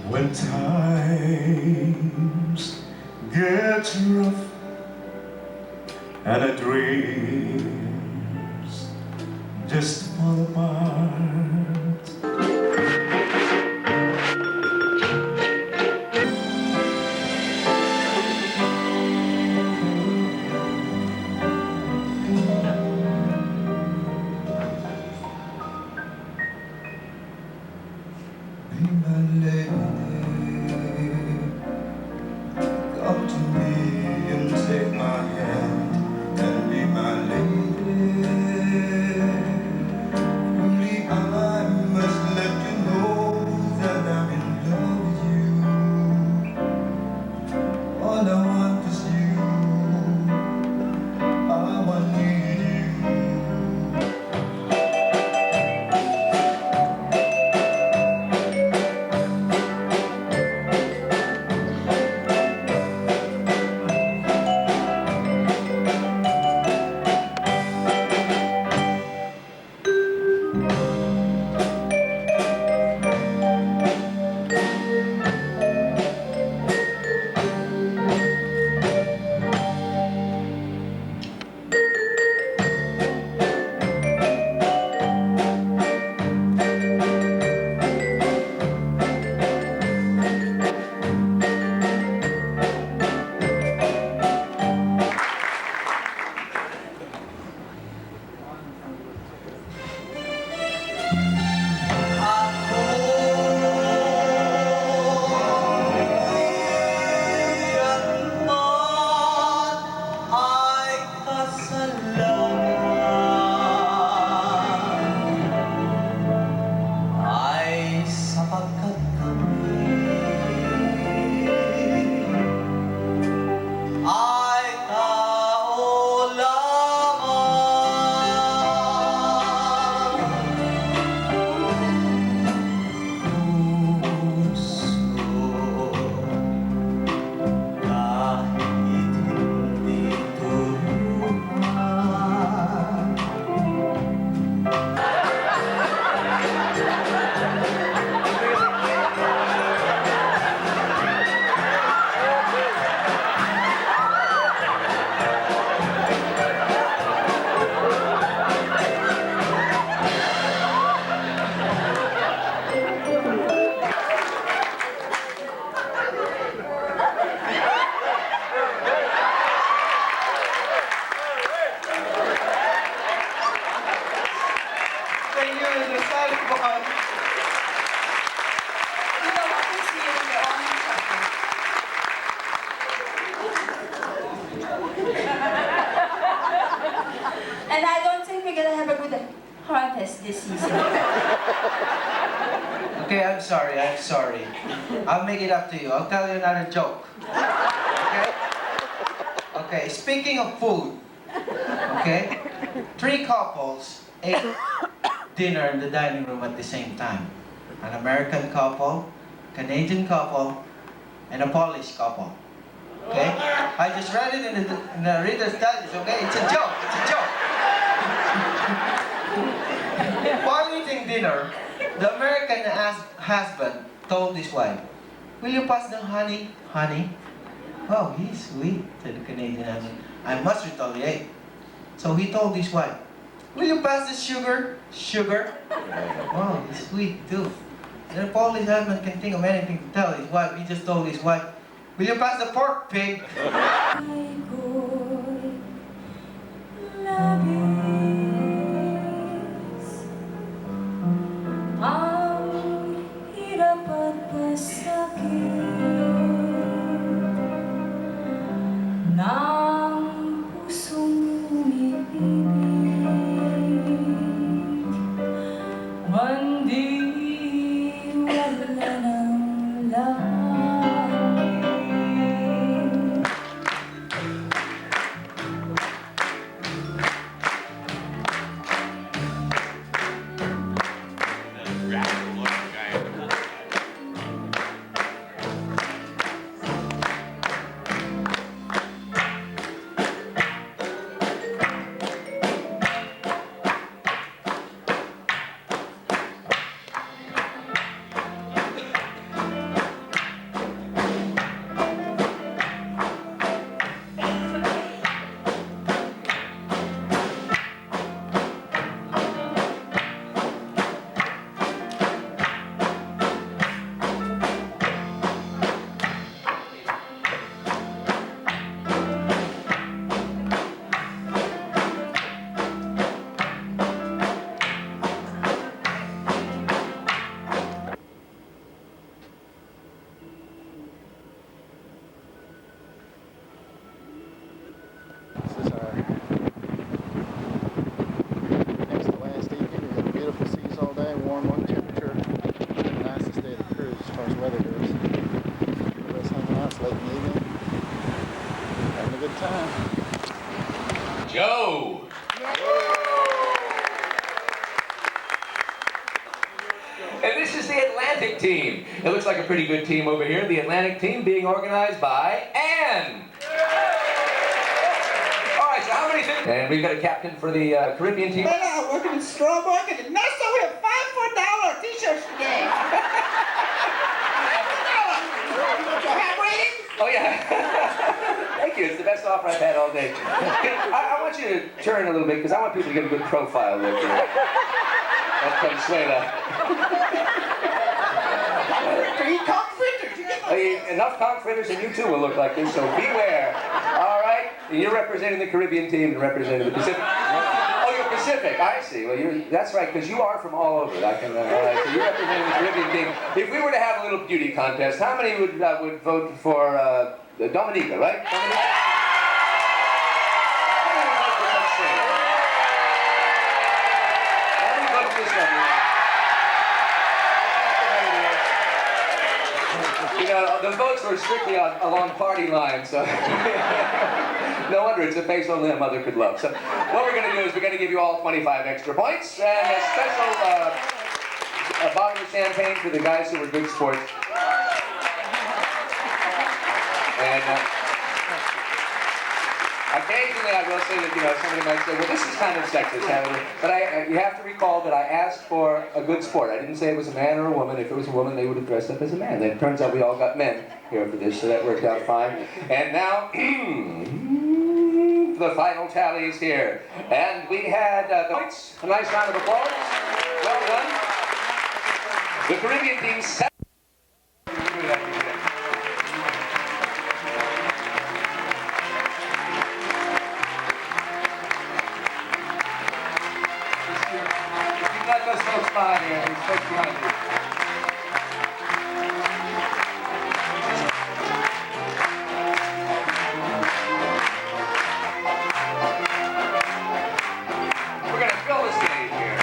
When times get rough and the dreams just fall apart, be my lady, come to me and take my hand and be my lady. Only I must let you know that I'm in love with you. All I want is you. All I need you. And I don't think we're gonna have a good contest this season. Okay, I'm sorry. I'll make it up to you. I'll tell you another joke. Okay? Okay, speaking of food, okay? 3 couples ate dinner in the dining room at the same time. An American couple, Canadian couple, and a Polish couple. Okay? I just read it in the Reader's Digest, okay? It's a joke. While eating dinner, the American husband told his wife, "Will you pass the honey, honey?" "Oh, he's sweet," said the Canadian husband. "I must retaliate." So he told his wife, "Will you pass the sugar, sugar?" "Oh, he's sweet too." And the Polish husband can think of anything to tell his wife. He just told his wife, "Will you pass the pork, pig?" Ang hirap at pasakit ng pusong umibig, mandiwala ng langit. Joe. And this is the Atlantic team. It looks like a pretty good team over here. The Atlantic team being organized by Ann. All right, so how many things? And we've got a captain for the Caribbean team. I'm working in straw market in Nassau. We have 5 for $1 t-shirts today. $5 for $1. You want your hat rating? Oh, yeah. Thank you. It's the best offer I've had all day. I want you to turn a little bit because I want people to get a good profile look here. That's Consuela. Enough conch fritters and you too will look like this, so beware. All right? And you're representing the Caribbean team and representing the Pacific. Oh, you're Pacific. I see. Well, that's right, because you are from all over. I can. All right, so you're representing the Caribbean team. If we were to have a little beauty contest, how many would vote for Dominica, right? Dominica? How many would vote for Consuela? How many vote for this one? You know, the votes were strictly along party lines, so no wonder it's a face only a mother could love. So what we're going to do is we're going to give you all 25 extra points and a special a bottle of champagne for the guys who were good sports. And occasionally I will say that, you know, somebody might say, well, this is kind of sexist, but you have to recall that I asked for a good sport. I didn't say it was a man or a woman. If it was a woman, they would have dressed up as a man. Then it turns out we all got men here for this, so that worked out fine. And now, the final tally is here. And we had the points. A nice round of applause. Well done. The Caribbean team 7. Let those folks by here, these folks behind you. We're going to fill the stage here.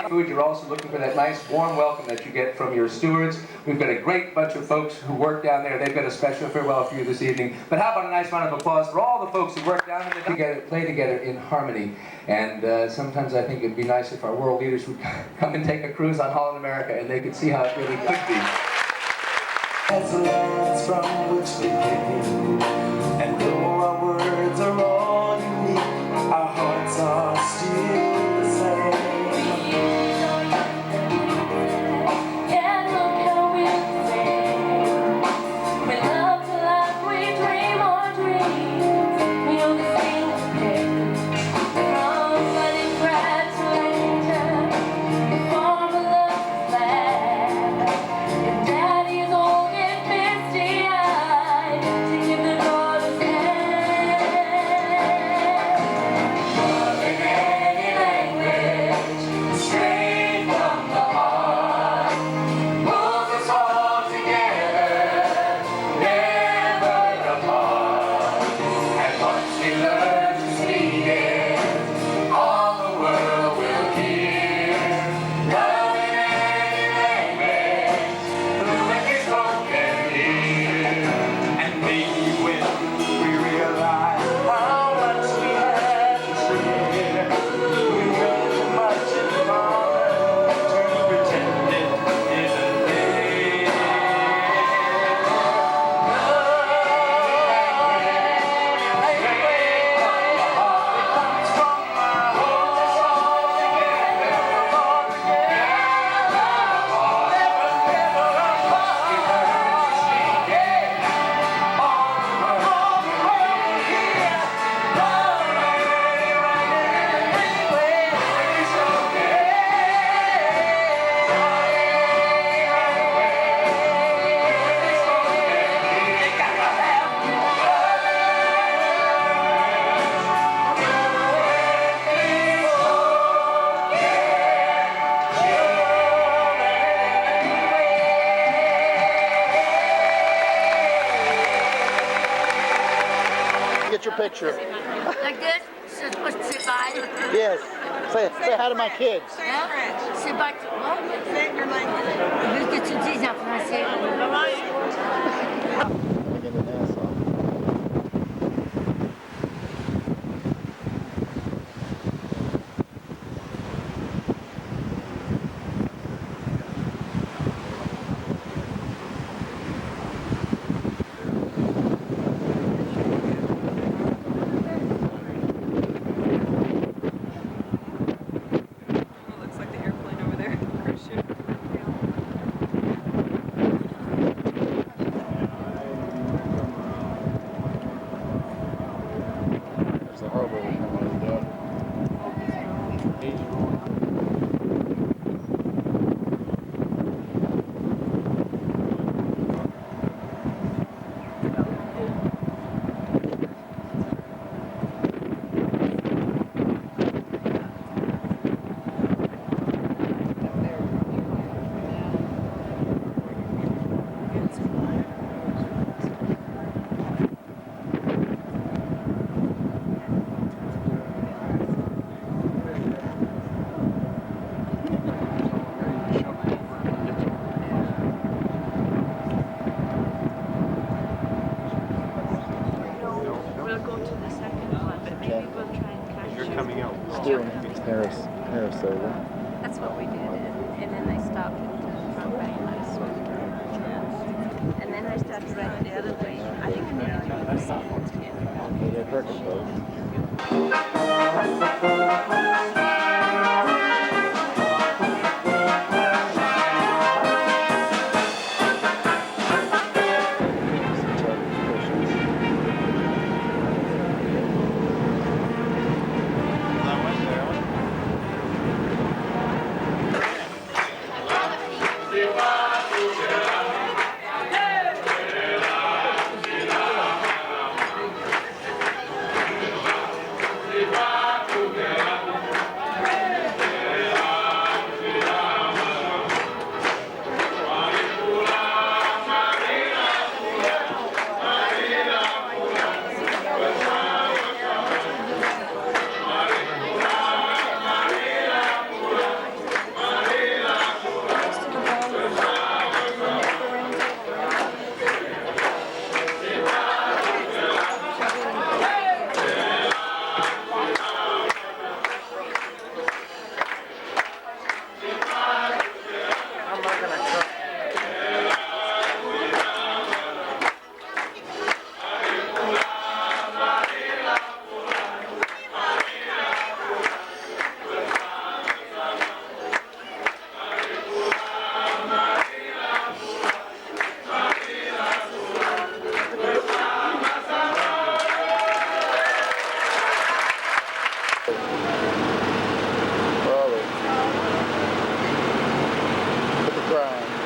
Food, you're also looking for that nice warm welcome that you get from your stewards. We've got a great bunch of folks who work down there. They've got a special farewell for you this evening. But how about a nice round of applause for all the folks who work down there together, play together in harmony. And sometimes I think it'd be nice if our world leaders would come and take a cruise on Holland America and they could see how it really could be. As the lands from which we came, and though our words are all unique, our hearts are still the same. Daddy's old and misty-eyed to give the door get your picture. Like this? C'est supposed to sit by? Yes. Say hi to my kids. C'est by what? Say your language. Je veux que tu dises en français. Get the Nassau. Looks like the airplane over there. Cruise ship. There's the harbor we come over there. We'll go to the second one, but maybe we'll try and catch you. Steering Harris over. That's what we did. And then they stopped at the front bank last week. And then they started running the other way. I think maybe doing the same. They get Perkins boat.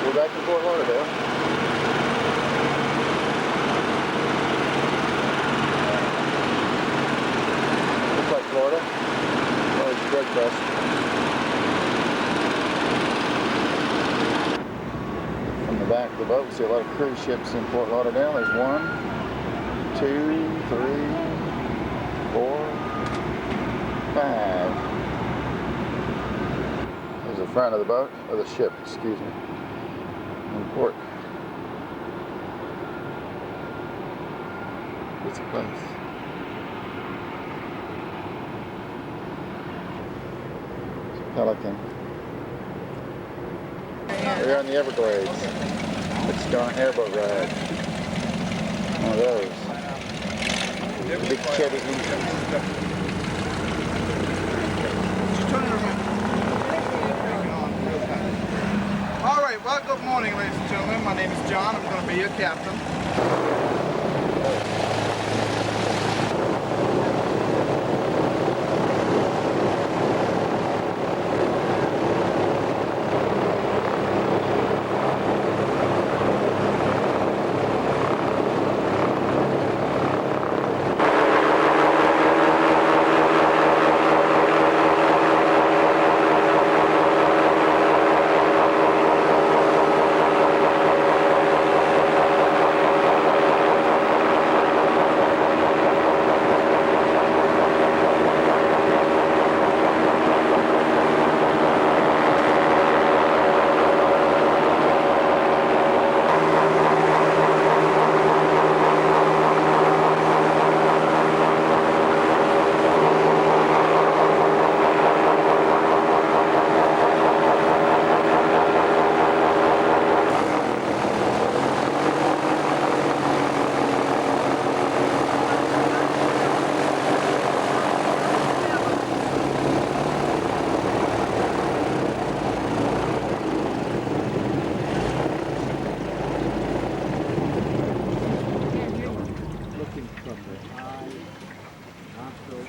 We're back in Fort Lauderdale. Looks like Florida. Oh, it's a drug bust. From the back of the boat, we see a lot of cruise ships in Fort Lauderdale. There's 1, 2, 3, 4, 5. There's the front of the boat, or the ship, excuse me. In port. It's a place. It's a Pelican. We're on the Everglades. Let's go on an airboat ride. One of those. Big Chevy engine. All right, well, good morning, ladies and gentlemen. My name is John. I'm going to be your captain. from the eye, nostrils.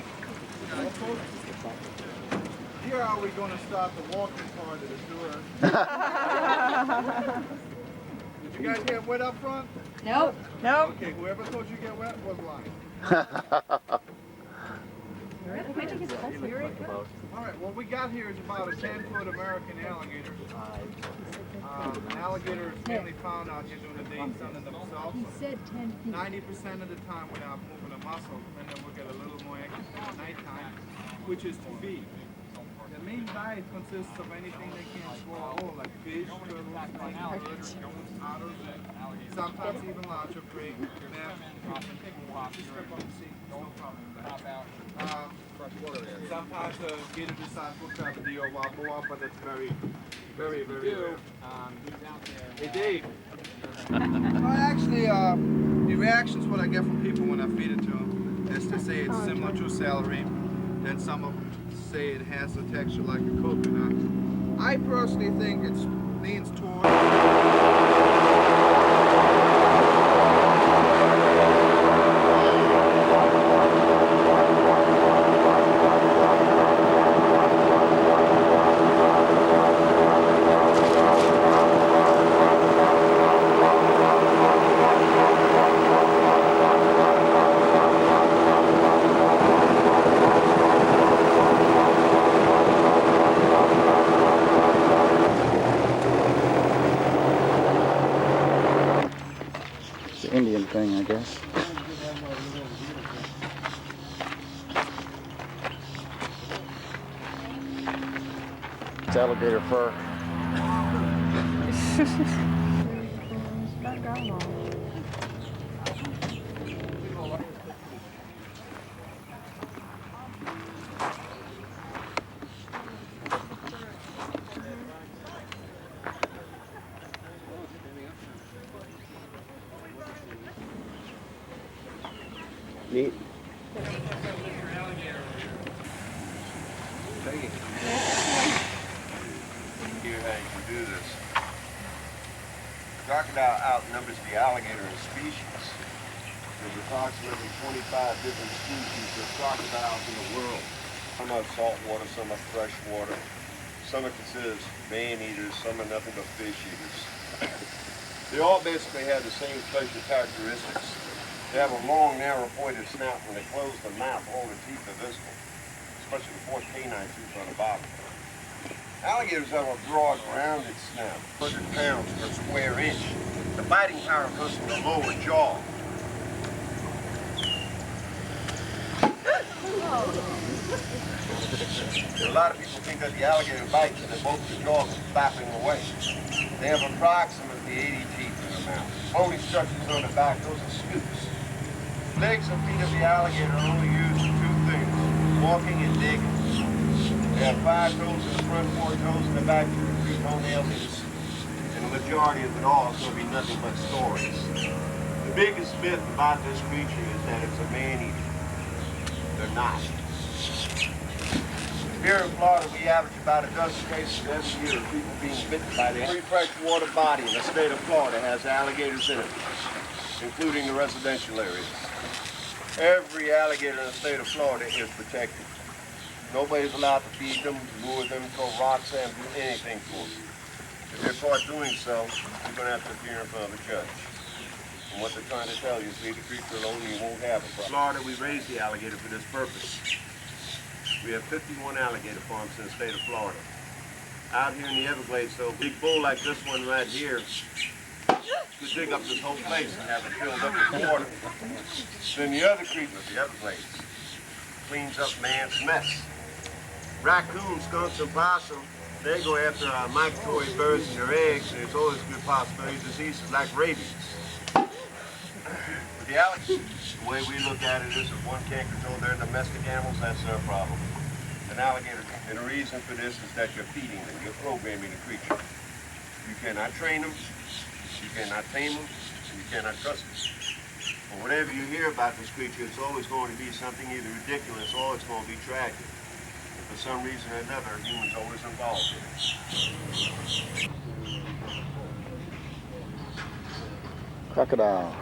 Here are we going to start the walking part of the tour. Did you guys get wet up front? Nope. Nope. Okay, whoever told you get wet was lying. All right, what we got here is about a 10-foot American alligator. An alligator is mainly found out here during the day sun in themselves. 90% of the time without moving a muscle, and then we'll get a little more active at nighttime, which is to feed. The main diet consists of anything they can swallow whole, like fish, turtles, birds, otters, and sometimes even larger prey, mammals, just step on the seat, no problem. Sometimes the gator decides what type of deal while but it's very, very, very rare. Hey Dave. Actually, the reactions what I get from people when I feed it to them is to say it's similar to celery. Then some of them say it has a texture like a coconut. I personally think it leans toward. Indian thing, I guess. It's alligator fur. Neat. Here how you can do this. The crocodile outnumbers the alligator in species. There's approximately 25 different species of crocodiles in the world. Some are saltwater, some are freshwater. Some are considered man eaters, some are nothing but fish eaters. They all basically have the same facial characteristics. They have a long, narrow, pointed snout. When they close the mouth, all the teeth are visible, especially the fourth canine tooth on the bottom. Alligators have a broad, rounded snout, 100 pounds per square inch. The biting power comes from the lower jaw. A lot of people think that the alligator bites and that both the jaws are flapping away. They have approximately 80 teeth in their mouth. Bony structures on the back, those are scoops. Legs and feet of the alligator are only used for two things, walking and digging. They have 5 toes in the front, 4 toes in the back, 2 or 3 toenails, and the majority of it all is going to be nothing but stories. The biggest myth about this creature is that it's a man-eater. They're not. Here in Florida, we average about a dozen cases every year of people being bitten by the every freshwater body in the state of Florida has alligators in it, including the residential areas. Every alligator in the state of Florida is protected. Nobody's allowed to feed them, lure them, throw rocks at them, do anything to them. If they're caught doing so, you're going to have to appear in front of a judge. And what they're trying to tell you is leave the creature alone and you won't have a problem. In Florida, we raise the alligator for this purpose. We have 51 alligator farms in the state of Florida. Out here in the Everglades, though, a big bull like this one right here could dig up this whole place and have it filled up with water. Then the other creature, the Everglades, cleans up man's mess. Raccoons, skunks, and possum, they go after migratory birds and their eggs, and there's always a good possibility of diseases like rabies. With the alligators, the way we look at it is if one can't control their domestic animals, that's their problem. An alligator, and the reason for this is that you're feeding them, you're programming the creature. You cannot train them, you cannot tame them, and you cannot trust them. But whatever you hear about this creature, it's always going to be something either ridiculous or it's going to be tragic. And for some reason or another, humans always involved in it. Crocodile.